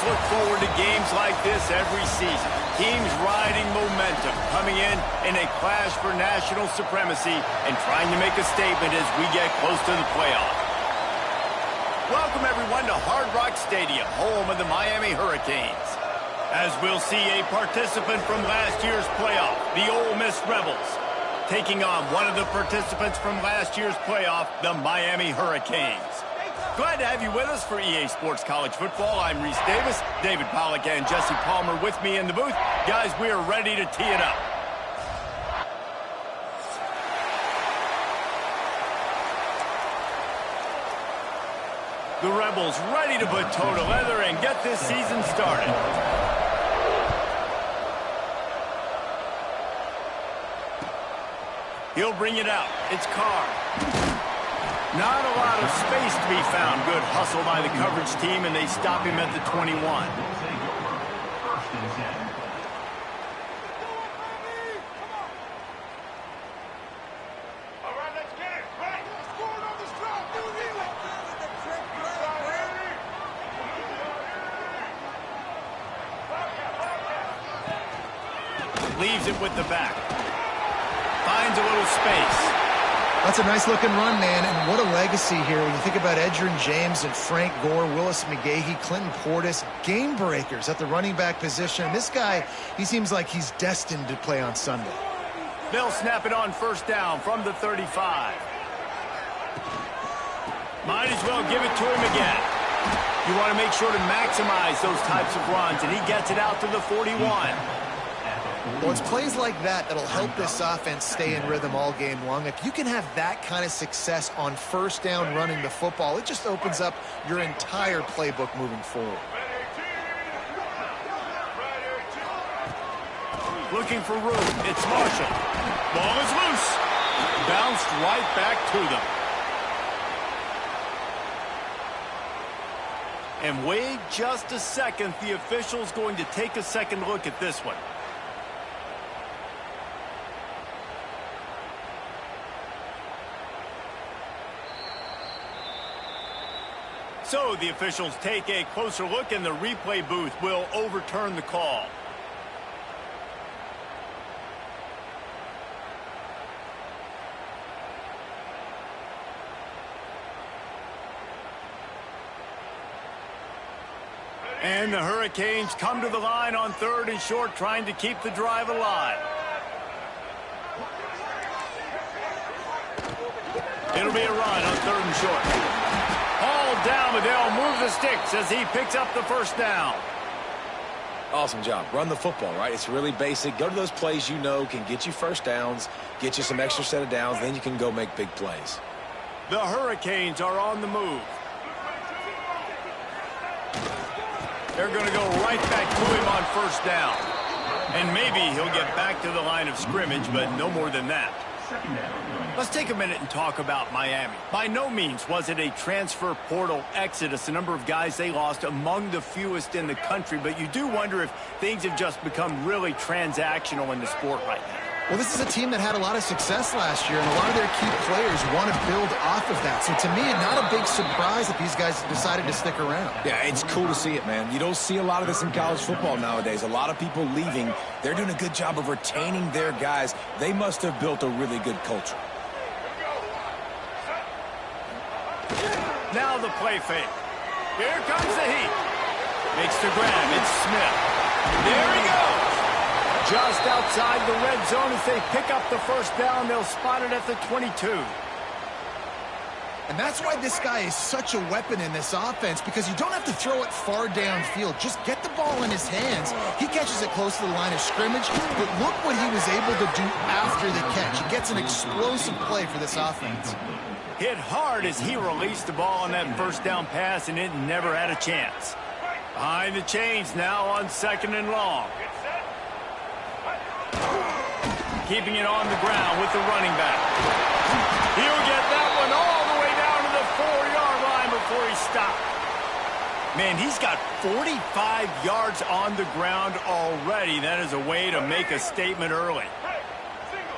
look forward to games like this every season. Teams riding momentum, coming in a clash for national supremacy and trying to make a statement as we get close to the playoffs. Welcome, everyone, to Hard Rock Stadium, home of the Miami Hurricanes. As we'll see a participant from last year's playoff, the Ole Miss Rebels, taking on one of the participants from last year's playoff, the Miami Hurricanes. Glad to have you with us for EA Sports College Football. I'm Reese Davis, David Pollack, and Jesse Palmer with me in the booth. Guys, we are ready to tee it up. The Rebels ready to put toe to leather and get this season started. He'll bring it out. It's Carr. Not a lot of space to be found. Good hustle by the coverage team, and they stop him at the 21. Leaves it with the back. Finds a little space. That's a nice-looking run, man, and what a legacy here. When you think about Edgerrin James and Frank Gore, Willis McGahee, Clinton Portis, game breakers at the running back position. This guy, he seems like he's destined to play on Sunday. They'll snap it on first down from the 35. Might as well give it to him again. You want to make sure to maximize those types of runs, and he gets it out to the 41. Well, it's plays like that that'll help this offense stay in rhythm all game long. If you can have that kind of success on first down running the football, it just opens up your entire playbook moving forward. Looking for room. It's Marshall. Ball is loose. Bounced right back to them. And wait just a second. The official's going to take a second look at this one. So the officials take a closer look, and the replay booth will overturn the call. And the Hurricanes come to the line on 3rd and short, trying to keep the drive alive. It'll be a run on 3rd and short. Down, but they'll move the sticks as he picks up the first down. Awesome job. Run the football, right? It's really basic. Go to those plays you know can get you first downs, get you some extra set of downs, then you can go make big plays. The Hurricanes are on the move. They're going to go right back to him on first down. And maybe he'll get back to the line of scrimmage, but no more than that. Let's take a minute and talk about Miami. By no means was it a transfer portal exodus, a number of guys they lost among the fewest in the country, but you do wonder if things have just become really transactional in the sport right now. Well, this is a team that had a lot of success last year, and a lot of their key players want to build off of that. So to me, not a big surprise that these guys decided to stick around. Yeah, it's cool to see it, man. You don't see a lot of this in college football nowadays. A lot of people leaving. They're doing a good job of retaining their guys. They must have built a really good culture. Now the play fake. Here comes the heat. Makes the grab. It's Smith. There he goes. Just outside the red zone as they pick up the first down. They'll spot it at the 22. And that's why this guy is such a weapon in this offense, because you don't have to throw it far downfield. Just get the ball in his hands. He catches it close to the line of scrimmage, but look what he was able to do after the catch. He gets an explosive play for this offense. Hit hard as he released the ball on that first down pass, and it never had a chance. Behind the chains now on 2nd and long. Keeping it on the ground with the running back. He'll get that one all the way down to the 4-yard line before he stopped. Man, he's got 45 yards on the ground already. That is a way to make a statement early.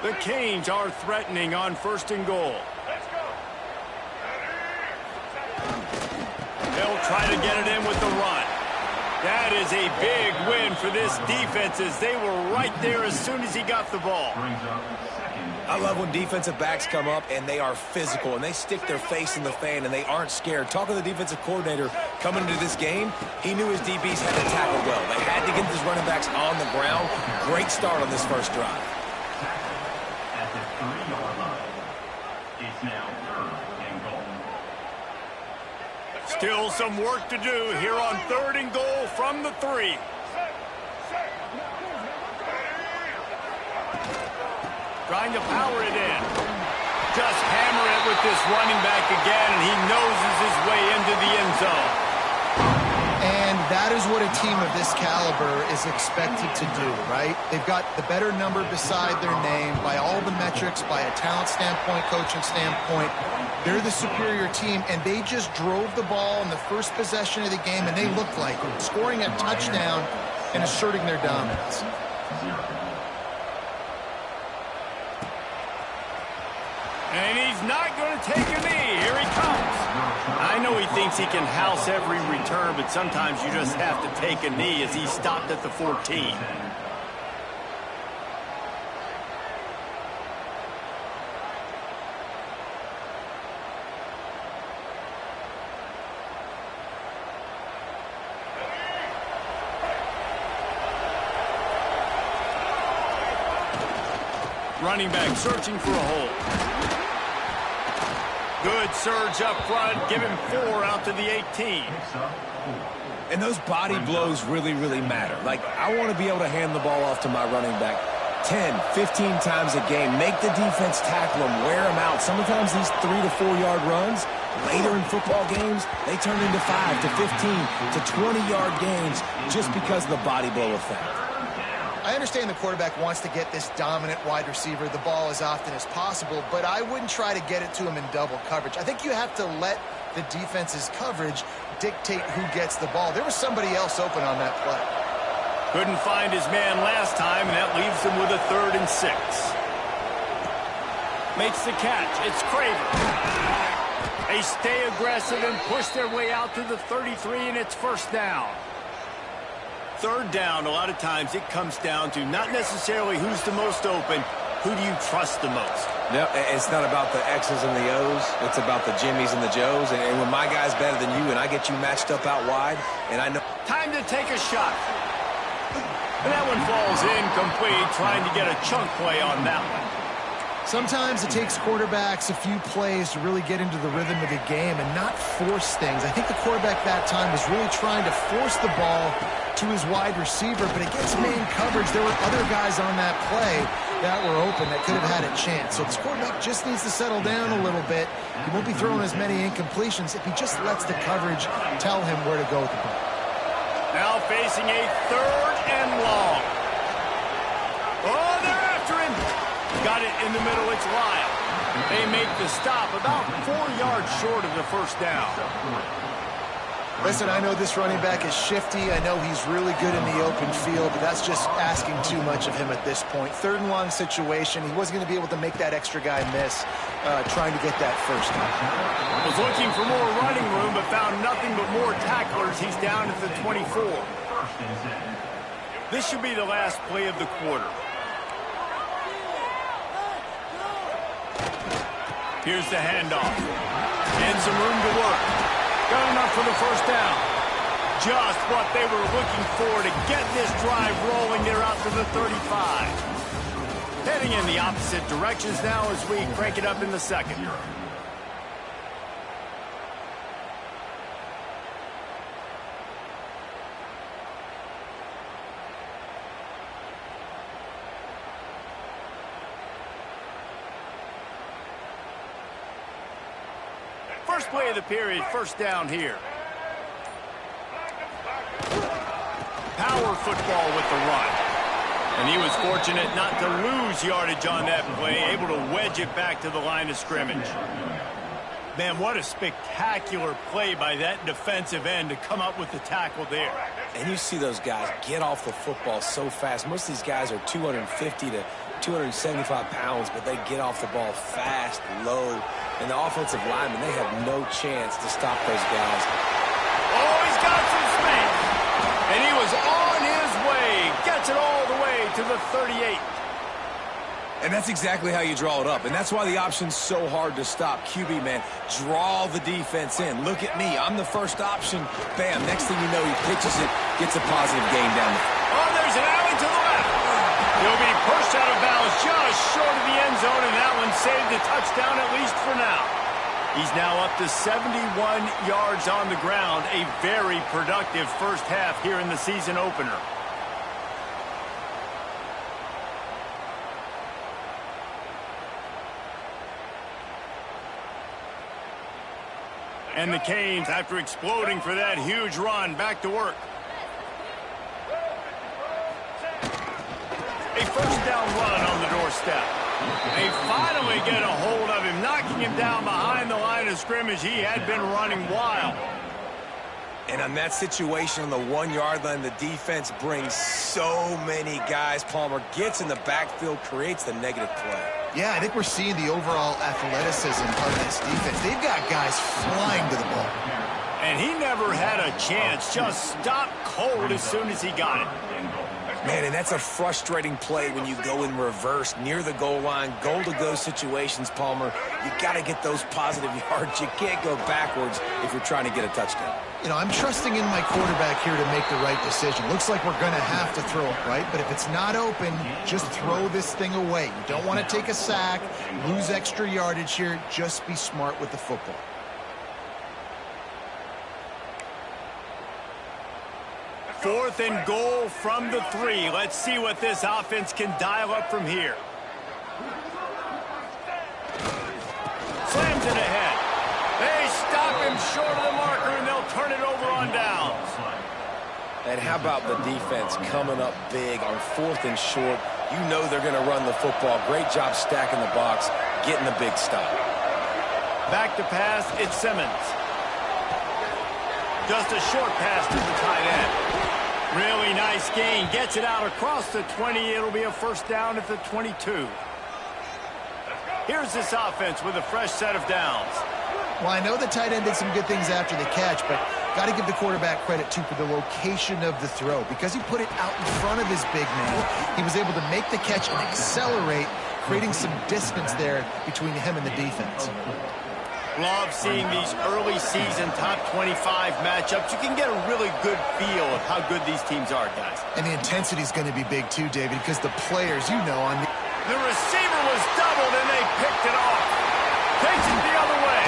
The Canes are threatening on 1st and goal. They'll try to get it in with the run. That is a big win for this defense as they were right there as soon as he got the ball. I love when defensive backs come up and they are physical and they stick their face in the fan and they aren't scared. Talking to the defensive coordinator coming into this game, he knew his DBs had to tackle well. They had to get these running backs on the ground. Great start on this first drive. At the 3-yard line, it's now 3rd and goal. Still some work to do here on 3rd and goal from the 3. Trying to power it in. Just hammer it with this running back again, and he noses his way into the end zone. And that is what a team of this caliber is expected to do, right? They've got the better number beside their name by all the metrics, by a talent standpoint, coaching standpoint. They're the superior team, and they just drove the ball in the first possession of the game, and they looked like it, scoring a touchdown and asserting their dominance. And he's not going to take a knee. Here he comes. I know he thinks he can house every return, but sometimes you just have to take a knee as he stopped at the 14. Running back searching for a hole. Good surge up front. Give him 4 out to the 18. And those body blows really, really matter. Like, I want to be able to hand the ball off to my running back 10, 15 times a game. Make the defense tackle him, wear him out. Sometimes these 3 to 4 yard runs, later in football games, they turn into 5 to 15 to 20-yard gains just because of the body blow effect. I understand the quarterback wants to get this dominant wide receiver the ball as often as possible, but I wouldn't try to get it to him in double coverage. I think you have to let the defense's coverage dictate who gets the ball. There was somebody else open on that play. Couldn't find his man last time, and that leaves him with a 3rd and 6. Makes the catch. It's Craver. They stay aggressive and push their way out to the 33, and it's 1st down. 3rd down, a lot of times it comes down to not necessarily who's the most open, who do you trust the most? No, it's not about the X's and the O's. It's about the Jimmies and the Joes. And when my guy's better than you and I get you matched up out wide, and I know... Time to take a shot. And that one falls incomplete, trying to get a chunk play on that one. Sometimes it takes quarterbacks a few plays to really get into the rhythm of the game and not force things. I think the quarterback that time was really trying to force the ball to his wide receiver, but against man coverage, there were other guys on that play that were open that could have had a chance. So this quarterback just needs to settle down a little bit. He won't be throwing as many incompletions if he just lets the coverage tell him where to go with the ball. Now facing a 3rd and long. Oh, they're after him. Got it in the middle. It's Lyle. They make the stop about 4 yards short of the 1st down. Listen, I know this running back is shifty. I know he's really good in the open field, but that's just asking too much of him at this point. 3rd and long situation. He wasn't going to be able to make that extra guy miss trying to get that 1st down. Was looking for more running room, but found nothing but more tacklers. He's down at the 24. This should be the last play of the quarter. Here's the handoff. And some room to work. Got enough for the 1st down. Just what they were looking for to get this drive rolling. They're out to the 35. Heading in the opposite directions now as we crank it up in the 2nd. First play of the period, 1st down here. Power football with the run. And he was fortunate not to lose yardage on that play, able to wedge it back to the line of scrimmage. Man, what a spectacular play by that defensive end to come up with the tackle there. And you see those guys get off the football so fast. Most of these guys are 250 to 275 pounds, but they get off the ball fast, low. And the offensive linemen, they have no chance to stop those guys. Oh, he's got some space. And he was on his way. Gets it all the way to the 38. And that's exactly how you draw it up. And that's why the option's so hard to stop. QB, man, draw the defense in. Look at me. I'm the first option. Bam. Next thing you know, he pitches it, gets a positive gain down the field. Oh, there's an alley to the left. He'll be pushed out of bounds just short of the end zone, and that one saved the touchdown, at least for now. He's now up to 71 yards on the ground. A very productive first half here in the season opener. And the Canes, after exploding for that huge run, back to work. A first down run on the doorstep. They finally get a hold of him, knocking him down behind the line of scrimmage. He had been running wild. And on that situation on the 1-yard line, the defense brings so many guys. Palmer gets in the backfield, creates the negative play. Yeah, I think we're seeing the overall athleticism part of this defense. They've got guys flying to the ball. And he never had a chance. Just stopped cold as soon as he got it. Man, and that's a frustrating play when you go in reverse near the goal line, goal-to-go situations, Palmer. You got to get those positive yards. You can't go backwards if you're trying to get a touchdown. You know, I'm trusting in my quarterback here to make the right decision. Looks like we're going to have to throw it, right? But if it's not open, just throw this thing away. You don't want to take a sack, lose extra yardage here. Just be smart with the football. Fourth and goal from the 3. Let's see what this offense can dial up from here. Slams it ahead. They stop him short of the marker, and they'll turn it over on downs. And how about the defense coming up big on 4th and short? You know they're going to run the football. Great job stacking the box, getting the big stop. Back to pass, it's Simmons. Just a short pass to the tight end. Really nice gain. Gets it out across the 20. It'll be a first down at the 22. Here's this offense with a fresh set of downs. Well, I know the tight end did some good things after the catch, but got to give the quarterback credit, too, for the location of the throw. Because he put it out in front of his big man, he was able to make the catch and accelerate, creating some distance there between him and the defense. Love seeing these early season top 25 matchups. You can get a really good feel of how good these teams are, guys. And the intensity is going to be big too, David, because the players, you know, on the receiver was doubled and they picked it off. Takes it the other way.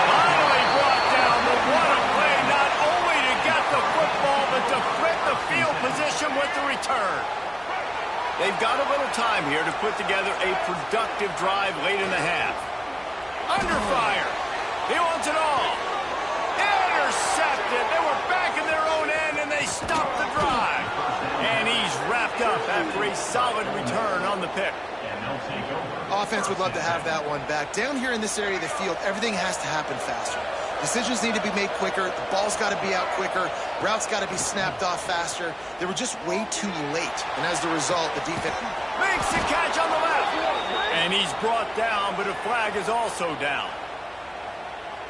Finally brought down, but what a play, not only to get the football, but to flip the field position with the return. They've got a little time here to put together a productive drive late in the half. Under fire. He wants it all. Intercepted. They were back in their own end, and they stopped the drive. And he's wrapped up after a solid return on the pick. Offense would love to have that one back. Down here in this area of the field, everything has to happen faster. Decisions need to be made quicker. The ball's got to be out quicker. Routes got to be snapped off faster. They were just way too late. And as a result, the defense makes the catch on the left. And he's brought down, but a flag is also down.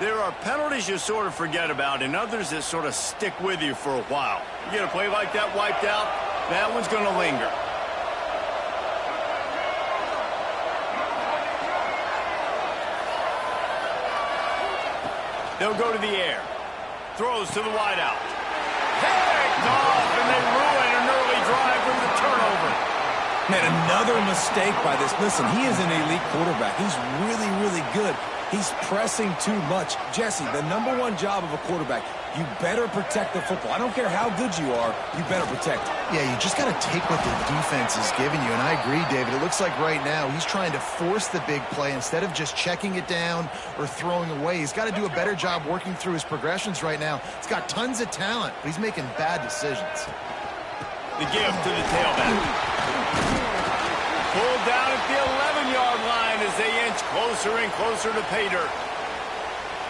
There are penalties you sort of forget about and others that sort of stick with you for a while. You get a play like that wiped out, that one's going to linger. They'll go to the air. Throws to the wideout. Picked off, and they ruin an early drive with the turnover. Man, another mistake by this. Listen, he is an elite quarterback. He's really, really good. He's pressing too much. Jesse, the #1 job of a quarterback, you better protect the football. I don't care how good you are, you better protect it. Yeah, you just got to take what the defense is giving you. And I agree, David. It looks like right now he's trying to force the big play instead of just checking it down or throwing away. He's got to do a better job working through his progressions right now. He's got tons of talent, but he's making bad decisions. The give to the tailback. Pulled down at the 11-yard line as they inch closer and closer to pay dirt.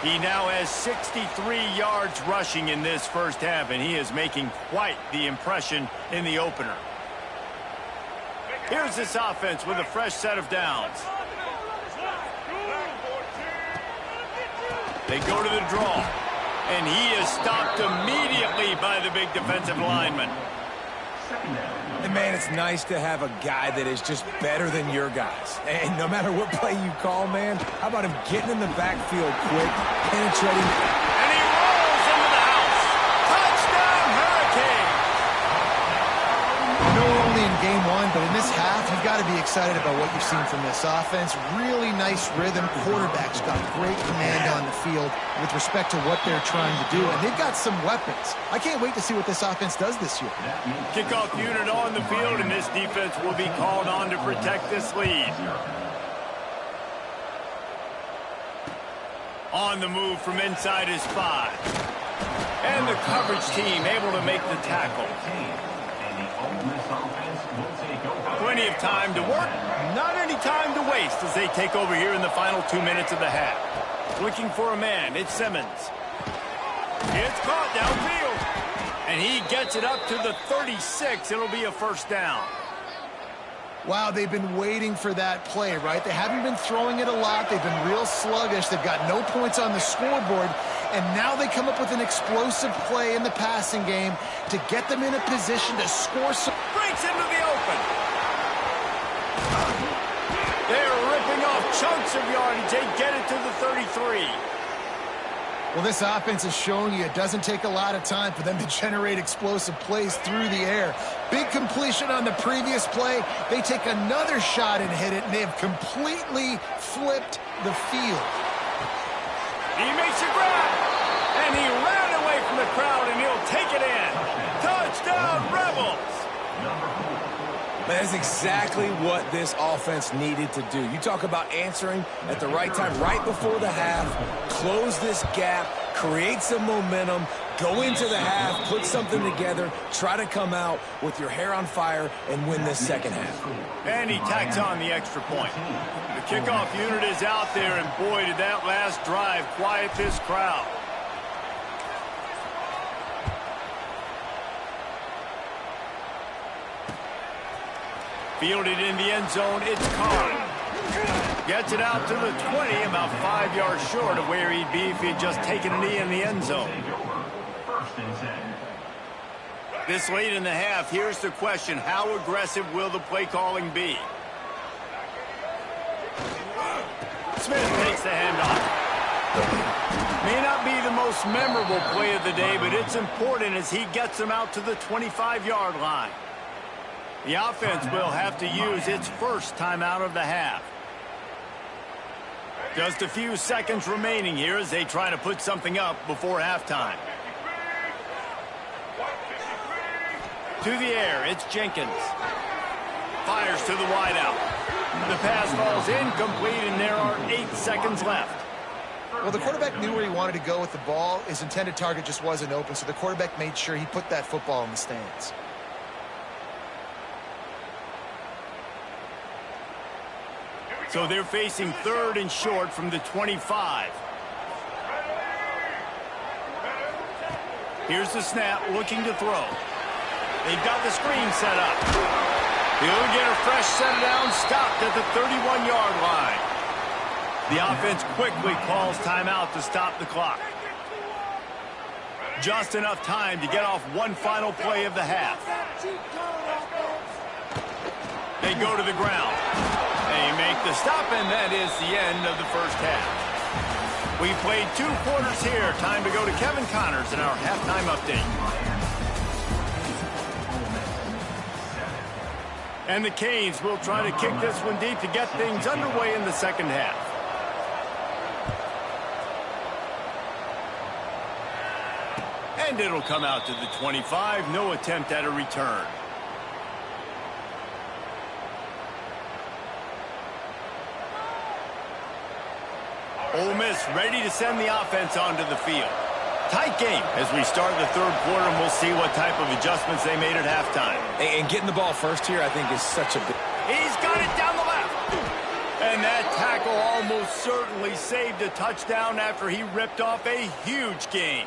He now has 63 yards rushing in this first half, and he is making quite the impression in the opener. Here's this offense with a fresh set of downs. They go to the draw. And he is stopped immediately by the big defensive lineman. And, man, it's nice to have a guy that is just better than your guys. And no matter what play you call, man, how about him getting in the backfield quick, penetrating. And he rolls into the house. Touchdown, Hurricane! I know we're only in game one, but in this half, you've got to be excited about what you've seen from this offense. Really nice rhythm. Quarterback's got great command on the field with respect to what they're trying to do. And they've got some weapons. I can't wait to see what this offense does this year. Kickoff unit on the field, and this defense will be called on to protect this lead. On the move from inside his 5. And the coverage team able to make the tackle. Plenty of time to work, not any time to waste as they take over here in the final 2 minutes of the half. Looking for a man, it's Simmons. It's caught downfield. And he gets it up to the 36. It'll be a first down. Wow, they've been waiting for that play, right? They haven't been throwing it a lot. They've been real sluggish. They've got no points on the scoreboard. And now they come up with an explosive play in the passing game to get them in a position to score some. Breaks into the open. They're ripping off chunks of yardage. They get it to the 33. Well, this offense is showing you it doesn't take a lot of time for them to generate explosive plays through the air. Big completion on the previous play. They take another shot and hit it, and they have completely flipped the field. He makes a grab, and he ran away from the crowd, and he'll take it in. Touchdown, Rebels! That's exactly what this offense needed to do. You talk about answering at the right time, right before the half, close this gap, create some momentum, go into the half, put something together, try to come out with your hair on fire and win this second half. And he tacks on the extra point. The kickoff unit is out there, and boy, did that last drive quiet this crowd. Fielded in the end zone, it's Carr. Gets it out to the 20, about 5 yards short of where he'd be if he'd just taken a knee in the end zone. This late in the half, here's the question. How aggressive will the play calling be? Smith takes the handoff. May not be the most memorable play of the day, but it's important as he gets them out to the 25-yard line. The offense will have to use its first timeout of the half. Just a few seconds remaining here as they try to put something up before halftime. To the air, it's Jenkins. Fires to the wideout. The pass falls incomplete, and there are 8 seconds left. Well, the quarterback knew where he wanted to go with the ball. His intended target just wasn't open, so the quarterback made sure he put that football in the stands. So they're facing 3rd and short from the 25. Here's the snap, looking to throw. They've got the screen set up. He'll get a fresh set down, stopped at the 31-yard line. The offense quickly calls timeout to stop the clock. Just enough time to get off one final play of the half. They go to the ground. They make the stop, and that is the end of the first half. We played 2 quarters here. Time to go to Kevin Connors in our halftime update. And the Canes will try to kick this one deep to get things underway in the second half. And it'll come out to the 25. No attempt at a return. Ole Miss ready to send the offense onto the field. Tight game as we start the 3rd quarter, and we'll see what type of adjustments they made at halftime. And getting the ball first here, I think, is such a big... He's got it down the left. And that tackle almost certainly saved a touchdown after he ripped off a huge gain.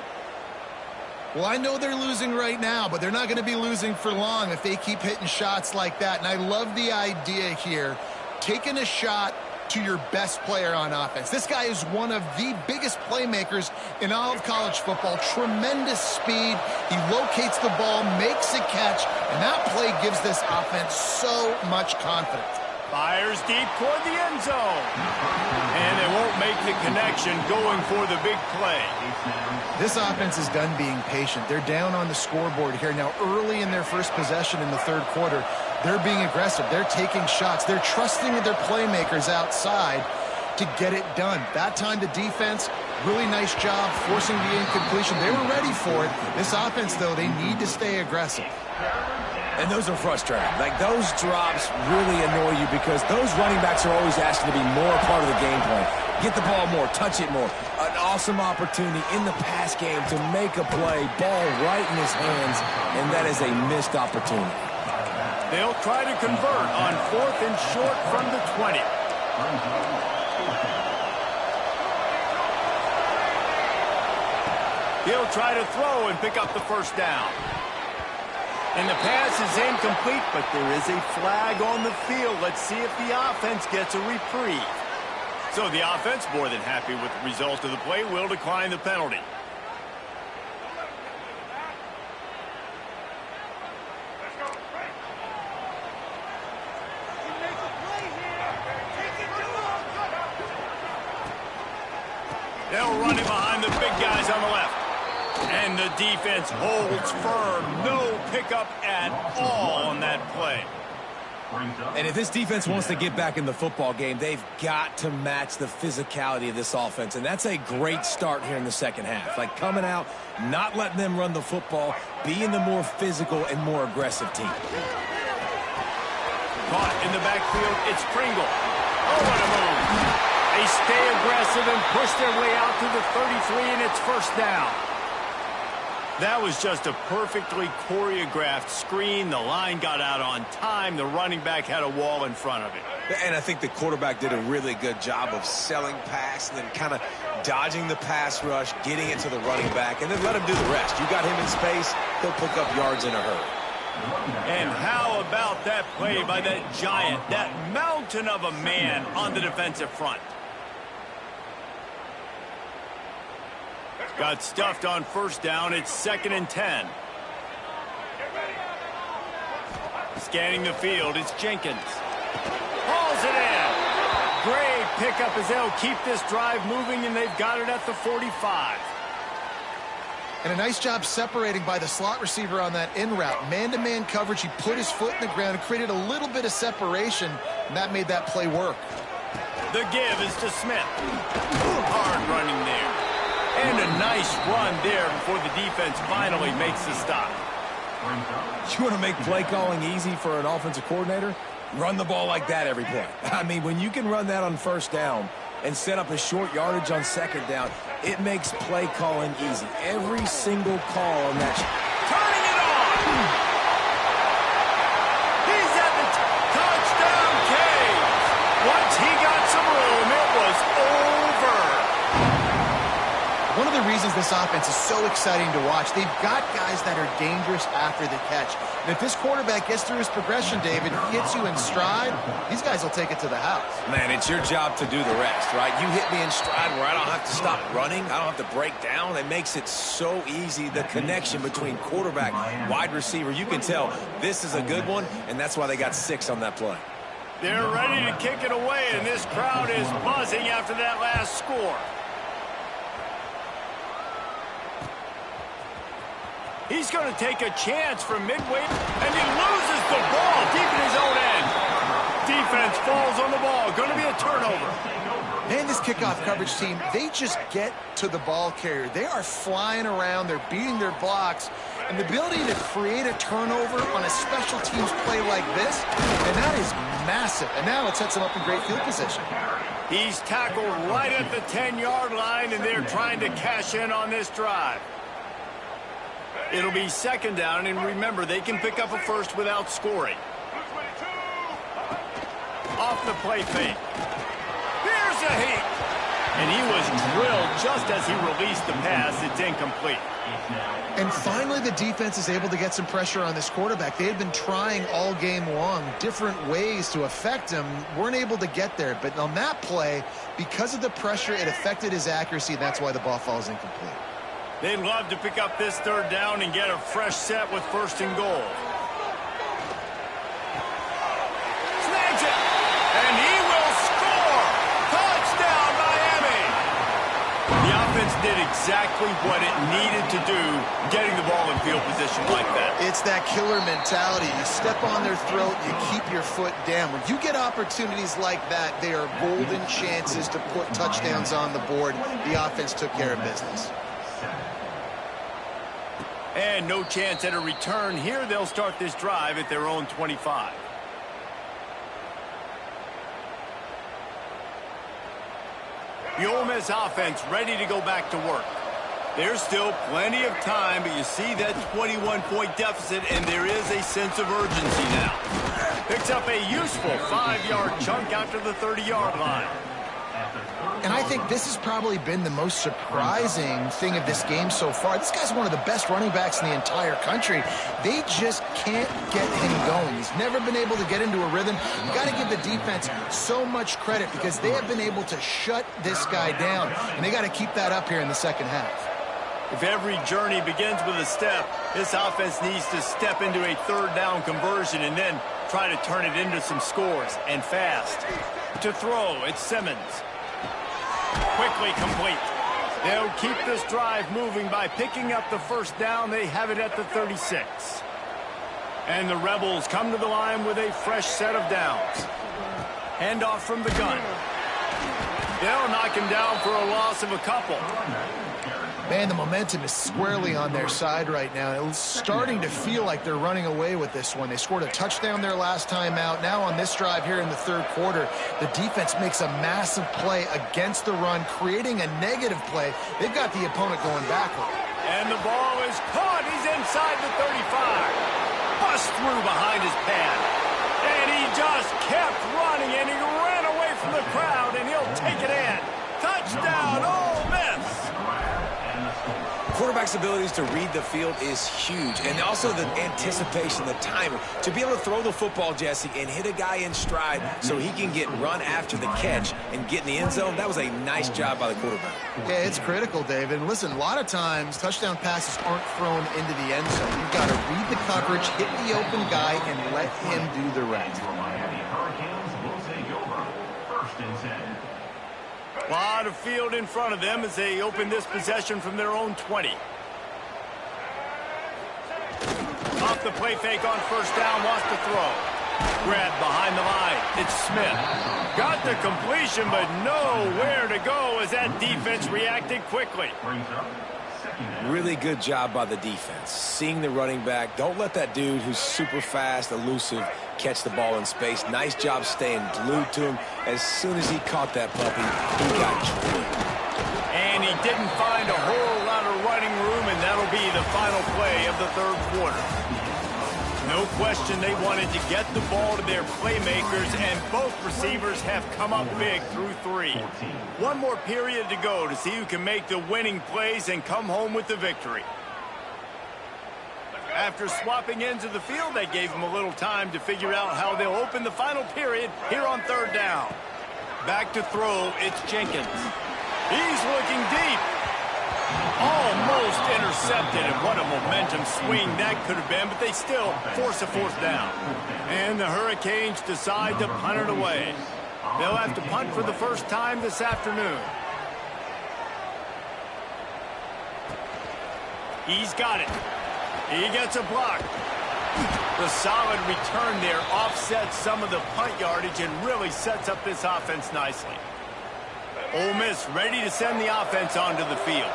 Well, I know they're losing right now, but they're not going to be losing for long if they keep hitting shots like that. And I love the idea here. Taking a shot, to your best player on offense. This guy is one of the biggest playmakers in all of college football. Tremendous speed. He locates the ball, makes a catch, and that play gives this offense so much confidence. Fires deep toward the end zone. And they won't make the connection going for the big play. This offense is done being patient. They're down on the scoreboard here. Now, early in their first possession in the third quarter, they're being aggressive. They're taking shots. They're trusting their playmakers outside to get it done. That time, the defense, really nice job forcing the incompletion. They were ready for it. This offense, though, they need to stay aggressive. And those are frustrating. Like, those drops really annoy you because those running backs are always asking to be more a part of the game plan. Get the ball more, touch it more. An awesome opportunity in the pass game to make a play, ball right in his hands, and that is a missed opportunity. They'll try to convert on 4th and short from the 20. He'll try to throw and pick up the first down. And the pass is incomplete, but there is a flag on the field. Let's see if the offense gets a reprieve. So the offense, more than happy with the result of the play, will decline the penalty. They'll run it behind the big guys on the left. And the defense holds firm. No pickup at all on that play. And if this defense wants to get back in the football game, they've got to match the physicality of this offense. And that's a great start here in the second half. Like, coming out, not letting them run the football, being the more physical and more aggressive team. Caught in the backfield, it's Pringle. Oh, what a move. They stay aggressive and push their way out to the 33, and it's first down. That was just a perfectly choreographed screen. The line got out on time. The running back had a wall in front of it. And I think the quarterback did a really good job of selling pass and then kind of dodging the pass rush, getting it to the running back, and then let him do the rest. You got him in space, he'll pick up yards in a hurry. And how about that play by that giant, that mountain of a man on the defensive front? Got stuffed on first down. It's 2nd and 10. Scanning the field, it's Jenkins. Hauls it in. Great pickup as they'll keep this drive moving, and they've got it at the 45. And a nice job separating by the slot receiver on that in route. Man-to-man coverage, he put his foot in the ground and created a little bit of separation, and that made that play work. The give is to Smith. Hard running there. And a nice run there before the defense finally makes the stop. You want to make play calling easy for an offensive coordinator? Run the ball like that every play. I mean, when you can run that on first down and set up a short yardage on second down, it makes play calling easy. Every single call on that. Turning it on! He's at the touchdown cage. Once he got some room, it was over. One of the reasons this offense is so exciting to watch, they've got guys that are dangerous after the catch. And if this quarterback gets through his progression, David, hits you in stride, these guys will take it to the house. Man, it's your job to do the rest, right? You hit me in stride where I don't have to stop running. I don't have to break down. It makes it so easy, the connection between quarterback, wide receiver. You can tell this is a good one, and that's why they got 6 on that play. They're ready to kick it away, and this crowd is buzzing after that last score. He's going to take a chance from midway, and he loses the ball deep in his own end. Defense falls on the ball. Going to be a turnover. Man, this kickoff coverage team, they just get to the ball carrier. They are flying around. They're beating their blocks. And the ability to create a turnover on a special teams play like this, and that is massive. And now it sets them up in great field position. He's tackled right at the 10-yard line, and they're trying to cash in on this drive. It'll be second down, and remember, they can pick up a first without scoring. Off the play fake. Here's a heat. And he was drilled just as he released the pass. It's incomplete. And finally, the defense is able to get some pressure on this quarterback. They had been trying all game long different ways to affect him. Weren't able to get there. But on that play, because of the pressure, it affected his accuracy. That's why the ball falls incomplete. They'd love to pick up this third down and get a fresh set with 1st and goal. Snags it! And he will score! Touchdown, Miami! The offense did exactly what it needed to do, getting the ball in field position like that. It's that killer mentality. You step on their throat, you keep your foot down. When you get opportunities like that, they are golden chances to put touchdowns on the board. The offense took care of business. And no chance at a return here. They'll start this drive at their own 25. The Ole Miss offense ready to go back to work. There's still plenty of time, but you see that 21-point deficit, and there is a sense of urgency now. Picks up a useful 5-yard chunk after the 30-yard line. And I think this has probably been the most surprising thing of this game so far. This guy's one of the best running backs in the entire country. They just can't get him going. He's never been able to get into a rhythm. You got to give the defense so much credit because they have been able to shut this guy down, and they got to keep that up here in the second half. If every journey begins with a step, this offense needs to step into a third down conversion and then try to turn it into some scores, and fast. To throw, it's Simmons. Quickly complete. They'll keep this drive moving by picking up the 1st down. They have it at the 36. And the Rebels come to the line with a fresh set of downs. Handoff from the gun. They'll knock him down for a loss of a couple. Man, the momentum is squarely on their side right now. It's starting to feel like they're running away with this one. They scored a touchdown their last time out. Now on this drive here in the 3rd quarter, the defense makes a massive play against the run, creating a negative play. They've got the opponent going backward. And the ball is caught. He's inside the 35. Bust through behind his pad. And he just kept running, and he ran away from the crowd, and he'll take it in. Touchdown, Ole Miss! Quarterback's abilities to read the field is huge, and also the anticipation, the timing. To be able to throw the football, Jesse, and hit a guy in stride so he can get run after the catch and get in the end zone, that was a nice job by the quarterback. Yeah, it's critical, David. And listen, a lot of times touchdown passes aren't thrown into the end zone. You've got to read the coverage, hit the open guy, and let him do the rest. A lot of field in front of them as they open this possession from their own 20. Off the play fake on 1st down, wants to throw. Grab behind the line. It's Smith. Got the completion, but nowhere to go as that defense reacted quickly. Really good job by the defense. Seeing the running back. Don't let that dude who's super fast, elusive, catch the ball in space. Nice job staying glued to him. As soon as he caught that puppy, he got drilled. And he didn't find a whole lot of running room, and that'll be the final play of the 3rd quarter. No question they wanted to get the ball to their playmakers, and both receivers have come up big through 3. One more period to go to see who can make the winning plays and come home with the victory. After swapping ends of the field, they gave them a little time to figure out how they'll open the final period here on 3rd down. Back to throw, it's Jenkins. He's looking deep. Almost intercepted, and what a momentum swing that could have been, but they still force a 4th down. And the Hurricanes decide to punt it away. They'll have to punt for the first time this afternoon. He's got it. He gets a block. The solid return there offsets some of the punt yardage and really sets up this offense nicely. Ole Miss ready to send the offense onto the field.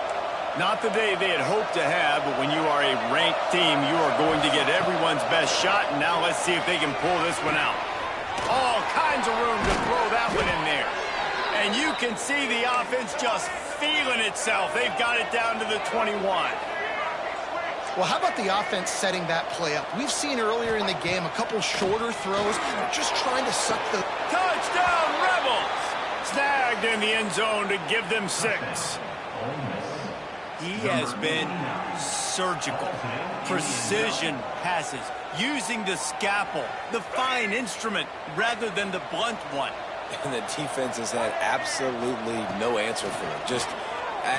Not the day they had hoped to have, but when you are a ranked team, you are going to get everyone's best shot, and now let's see if they can pull this one out. All kinds of room to throw that one in there. And you can see the offense just feeling itself. They've got it down to the 21. Well, how about the offense setting that play up? We've seen earlier in the game a couple shorter throws. They're just trying to suck the... Touchdown, Rebels! Snagged in the end zone to give them 6. He has been surgical. Precision passes, using the scalpel, the fine instrument, rather than the blunt one. And the defense has had absolutely no answer for it. Just,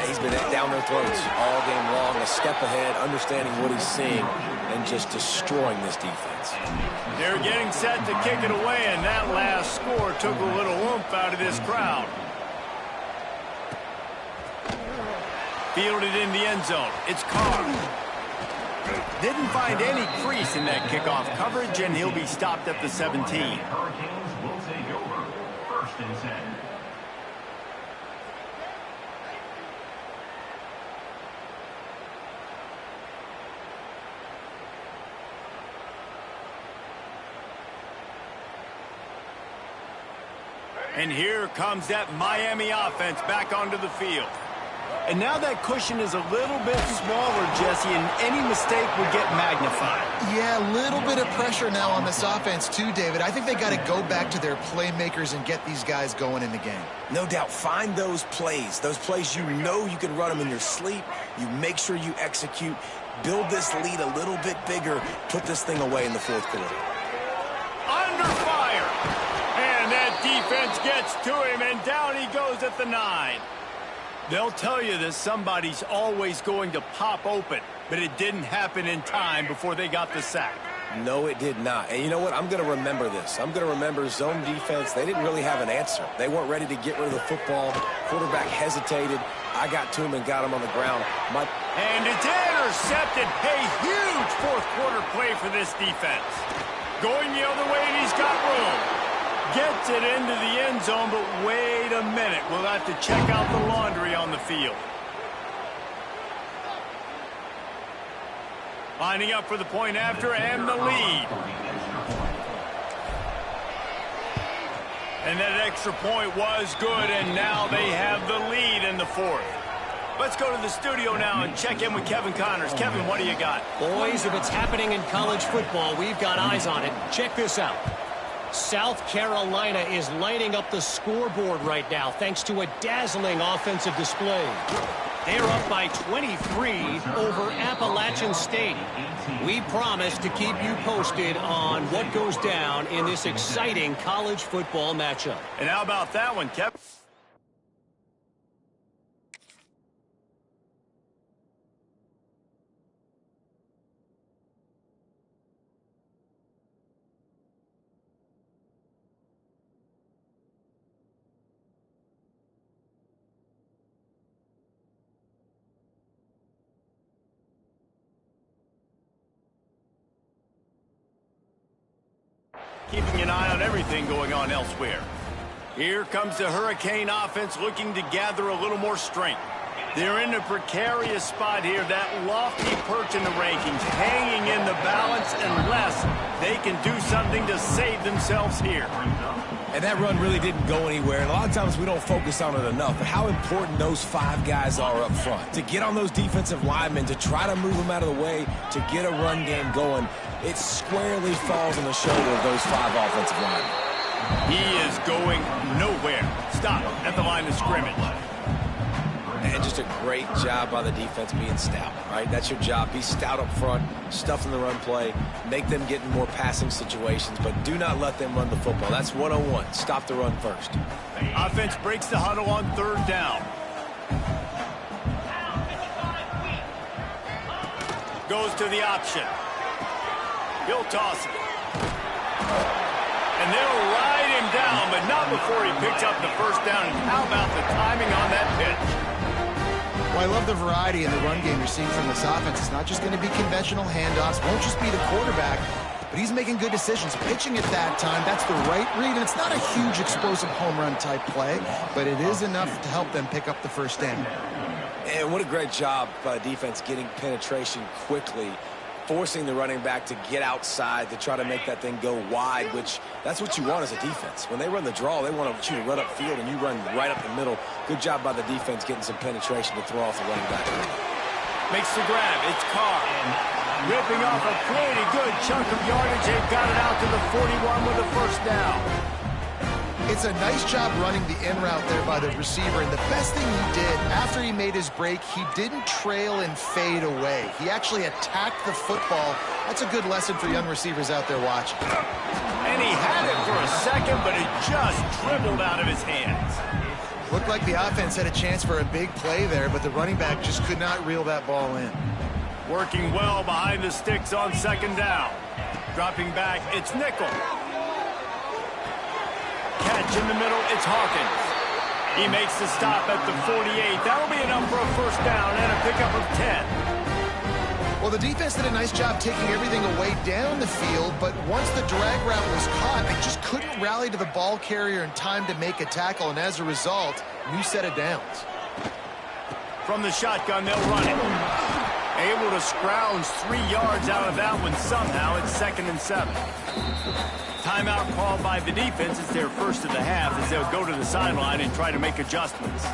he's been down their throats all game long, a step ahead, understanding what he's seeing, and just destroying this defense. They're getting set to kick it away, and that last score took a little oomph out of this crowd. Fielded in the end zone. It's Carr. Didn't find any crease in that kickoff coverage, and he'll be stopped at the 17. Hurricanes will take over. 1st and 10. And here comes that Miami offense back onto the field. And now that cushion is a little bit smaller, Jesse, and any mistake would get magnified. Yeah, a little bit of pressure now on this offense too, David. I think they got to go back to their playmakers and get these guys going in the game. No doubt, find those plays you know you can run them in your sleep. You make sure you execute, build this lead a little bit bigger, put this thing away in the 4th quarter. Under fire! And that defense gets to him, and down he goes at the 9. They'll tell you that somebody's always going to pop open, but it didn't happen in time before they got the sack. No, it did not. And you know what? I'm going to remember this. I'm going to remember zone defense. They didn't really have an answer. They weren't ready to get rid of the football. Quarterback hesitated. I got to him and got him on the ground. And it's intercepted. A huge 4th quarter play for this defense. Going the other way, and he's got room. Gets it into the end zone, but wait a minute. We'll have to check out the laundry on the field. Lining up for the point after and the lead. And that extra point was good, and now they have the lead in the 4th. Let's go to the studio now and check in with Kevin Connors. Kevin, what do you got? Boys, if it's happening in college football, we've got eyes on it. Check this out. South Carolina is lighting up the scoreboard right now thanks to a dazzling offensive display. They're up by 23 over Appalachian State. We promise to keep you posted on what goes down in this exciting college football matchup. And how about that one, Kevin? Keeping an eye on everything going on elsewhere. Here comes the Hurricane offense looking to gather a little more strength. They're in a precarious spot here, that lofty perch in the rankings, hanging in the balance unless they can do something to save themselves here. And that run really didn't go anywhere. And a lot of times we don't focus on it enough. But how important those 5 guys are up front. To get on those defensive linemen, to try to move them out of the way, to get a run game going, it squarely falls on the shoulder of those 5 offensive linemen. He is going nowhere. Stop at the line of scrimmage. And just a great job by the defense being stout, right? That's your job. Be stout up front, stuff in the run play, make them get in more passing situations, but do not let them run the football. That's 101. Stop the run first. Offense breaks the huddle on 3rd down. Goes to the option. He'll toss it. And they'll ride him down, but not before he picks up the 1st down. And how about the timing on that pitch? Well, I love the variety in the run game you're seeing from this offense. It's not just going to be conventional handoffs. Won't just be the quarterback, but he's making good decisions. Pitching at that time, that's the right read. And it's not a huge explosive home run type play, but it is enough to help them pick up the 1st down. And what a great job by defense getting penetration quickly, forcing the running back to get outside to try to make that thing go wide, which that's what you want as a defense. When they run the draw, they want you to run up field, and you run right up the middle. Good job by the defense getting some penetration to throw off the running back. Makes the grab. It's Carr. Ripping off a pretty good chunk of yardage. They've got it out to the 41 with a 1st down. It's a nice job running the in route there by the receiver, and the best thing he did after he made his break, he didn't trail and fade away. He actually attacked the football. That's a good lesson for young receivers out there watching. And he had it for a second, but it just dribbled out of his hands. Looked like the offense had a chance for a big play there, but the running back just could not reel that ball in. Working well behind the sticks on second down. Dropping back, it's Nickel. Catch in the middle, it's Hawkins. He makes the stop at the 48. That'll be enough for a first down and a pickup of 10. Well, the defense did a nice job taking everything away down the field, but once the drag route was caught, they just couldn't rally to the ball carrier in time to make a tackle, and as a result, new set of downs. From the shotgun, they'll run it. Able to scrounge 3 yards out of that one somehow. It's 2nd and 7. Timeout called by the defense. It's their first of the half as they'll go to the sideline and try to make adjustments.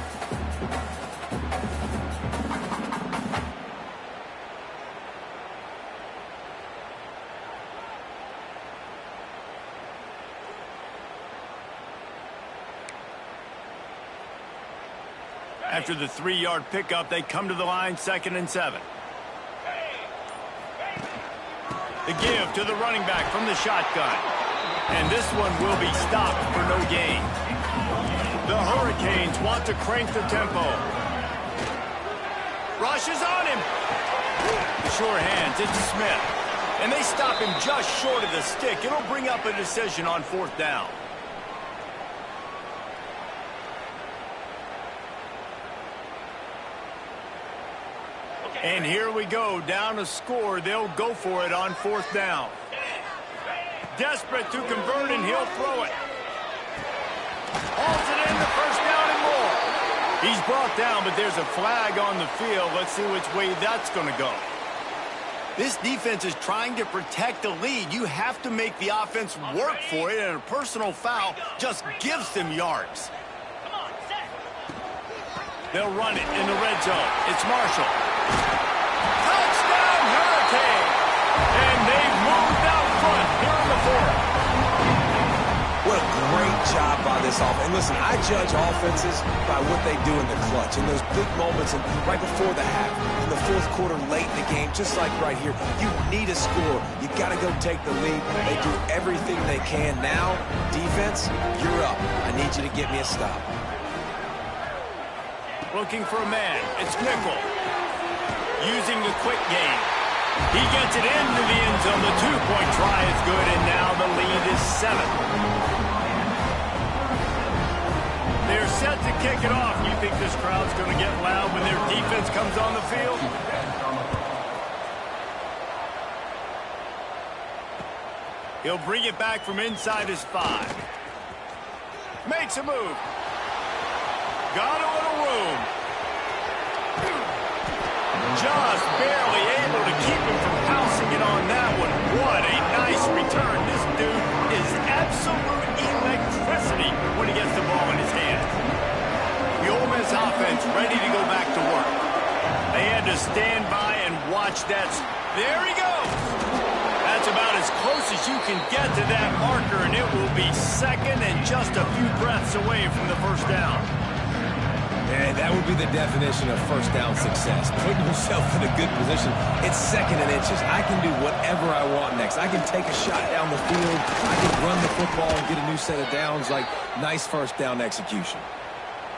After the 3-yard pickup, they come to the line, 2nd and 7. The give to the running back from the shotgun. And this one will be stopped for no gain. The Hurricanes want to crank the tempo. Rush is on him. The sure hands, it's Smith. And they stop him just short of the stick. It'll bring up a decision on 4th down. And here we go, down a score. They'll go for it on 4th down. Desperate to convert, and he'll throw it. Hauls it in, the first down and more. He's brought down, but there's a flag on the field. Let's see which way that's going to go. This defense is trying to protect the lead. You have to make the offense work for it, and a personal foul just gives them yards. They'll run it in the red zone. It's Marshall. Touchdown, Hurricane! And they've moved out front here in the 4th. What a great job by this offense. And listen, I judge offenses by what they do in the clutch, in those big moments, and right before the half, in the 4th quarter, late in the game, just like right here. You need a score. You got to go take the lead. They do everything they can. Now, defense, you're up. I need you to get me a stop. Looking for a man. It's Nickel. Using the quick game. He gets it into the end zone. The 2-point try is good, and now the lead is 7. They're set to kick it off. You think this crowd's going to get loud when their defense comes on the field? He'll bring it back from inside his 5. Makes a move. Got a little room. Just barely able to keep him from pouncing it on that one. What a nice return. This dude is absolute electricity when he gets the ball in his hands. The Ole Miss offense ready to go back to work. They had to stand by and watch that. There he goes. That's about as close as you can get to that marker, and it will be 2nd and just a few breaths away from the first down. And that would be the definition of first down success. Putting yourself in a good position. It's 2nd and inches. I can do whatever I want next. I can take a shot down the field. I can run the football and get a new set of downs. Like, nice first down execution.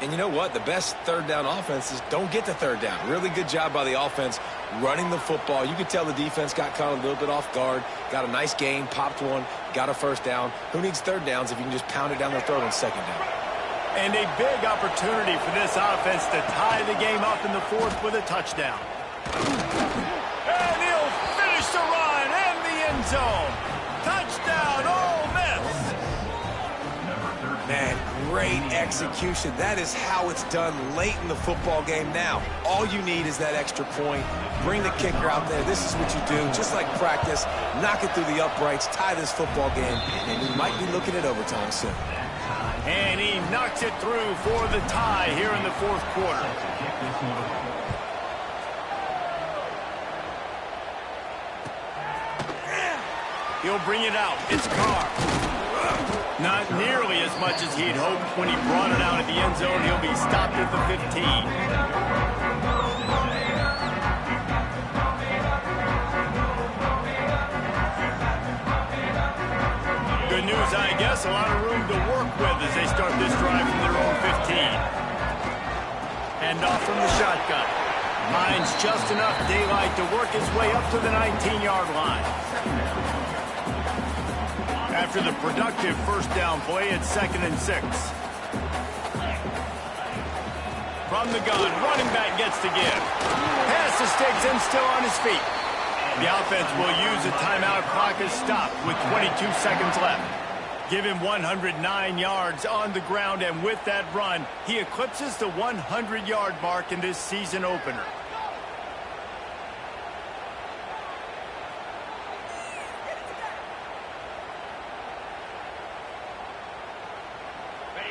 And you know what? The best 3rd down offenses don't get to 3rd down. Really good job by the offense running the football. You could tell the defense got caught a little bit off guard. Got a nice gain, popped one, got a first down. Who needs 3rd downs if you can just pound it down their throat on 2nd down? And a big opportunity for this offense to tie the game up in the 4th with a touchdown. And he'll finish the run in the end zone. Touchdown, Ole Miss. Man, great execution. That is how it's done late in the football game now. All you need is that extra point. Bring the kicker out there. This is what you do. Just like practice, knock it through the uprights, tie this football game, and we might be looking at overtime soon. And he knocks it through for the tie here in the 4th quarter. He'll bring it out. It's Carr. Not nearly as much as he'd hoped when he brought it out of the end zone. He'll be stopped at the 15. Good news, I guess. A lot of room to work with as they start this drive from their own 15. Hand off from the shotgun. Finds just enough daylight to work his way up to the 19-yard line. After the productive first down play, it's 2nd and 6. From the gun, running back gets to give. Pass to Stiggs and still on his feet. The offense will use a timeout. Clock is stopped with 22 seconds left. Give him 109 yards on the ground, and with that run, he eclipses the 100-yard mark in this season opener.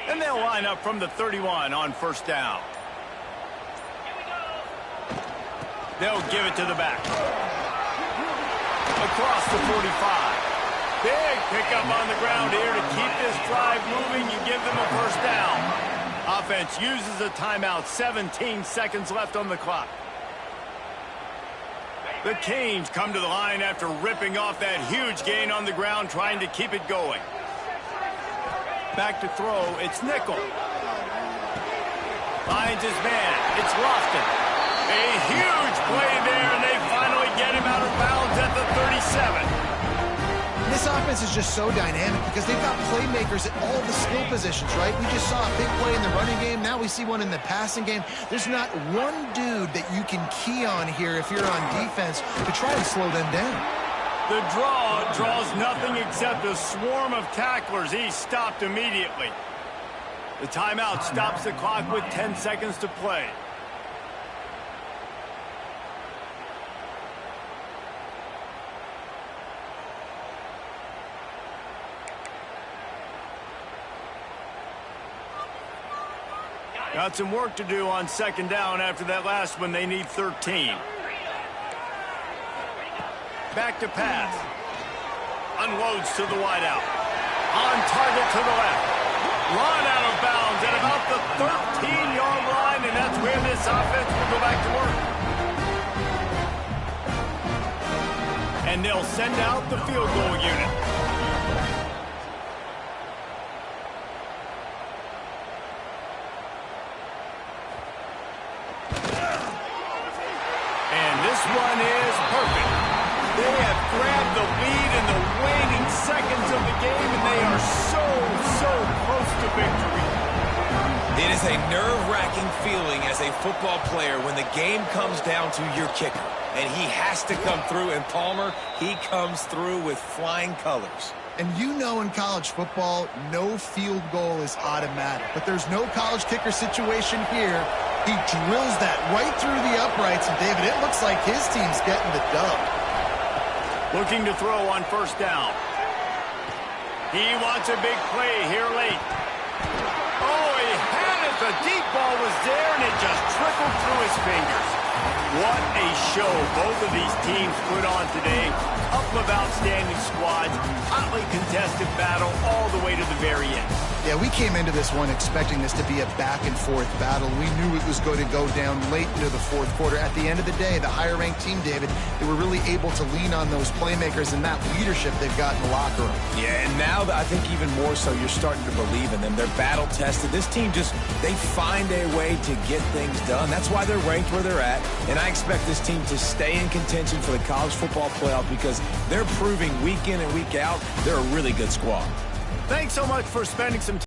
And they'll line up from the 31 on first down. They'll give it to the back. Across the 45. Big pickup on the ground here to keep this drive moving. You give them a first down. Offense uses a timeout. 17 seconds left on the clock. The Canes come to the line after ripping off that huge gain on the ground, trying to keep it going. Back to throw. It's Nickel. Finds his man. It's Lofton. A huge play there, and they finally get him out of bounds at the 37. This offense is just so dynamic because they've got playmakers at all the skill positions, right? We just saw a big play in the running game. Now we see one in the passing game. There's not one dude that you can key on here if you're on defense to try to slow them down. The draw draws nothing except a swarm of tacklers. He's stopped immediately. The timeout stops the clock with 10 seconds to play. Got some work to do on second down after that last one. They need 13. Back to pass. Unloads to the wideout. On target to the left. Run out of bounds at about the 13-yard line, and that's where this offense will go back to work. And they'll send out the field goal unit. One is perfect. They have grabbed the lead in the waning seconds of the game, and they are so close to victory. It is a nerve-wracking feeling as a football player when the game comes down to your kicker, and he has to come through, and Palmer, he comes through with flying colors. And you know in college football, no field goal is automatic. But there's no college kicker situation here. He drills that right through the uprights. And, David, it looks like his team's getting the dub. Looking to throw on first down. He wants a big play here late. Oh, he had it. The deep ball was there, and it just trickled through his fingers. What a show both of these teams put on today. Couple of outstanding squads, hotly contested battle all the way to the very end. Yeah, we came into this one expecting this to be a back-and-forth battle. We knew it was going to go down late into the fourth quarter. At the end of the day, the higher-ranked team, David, they were really able to lean on those playmakers and that leadership they've got in the locker room. Yeah, and now I think even more so, you're starting to believe in them. They're battle-tested. This team they find a way to get things done. That's why they're ranked where they're at. And I expect this team to stay in contention for the college football playoff because they're proving week in and week out they're a really good squad. Thanks so much for spending some time.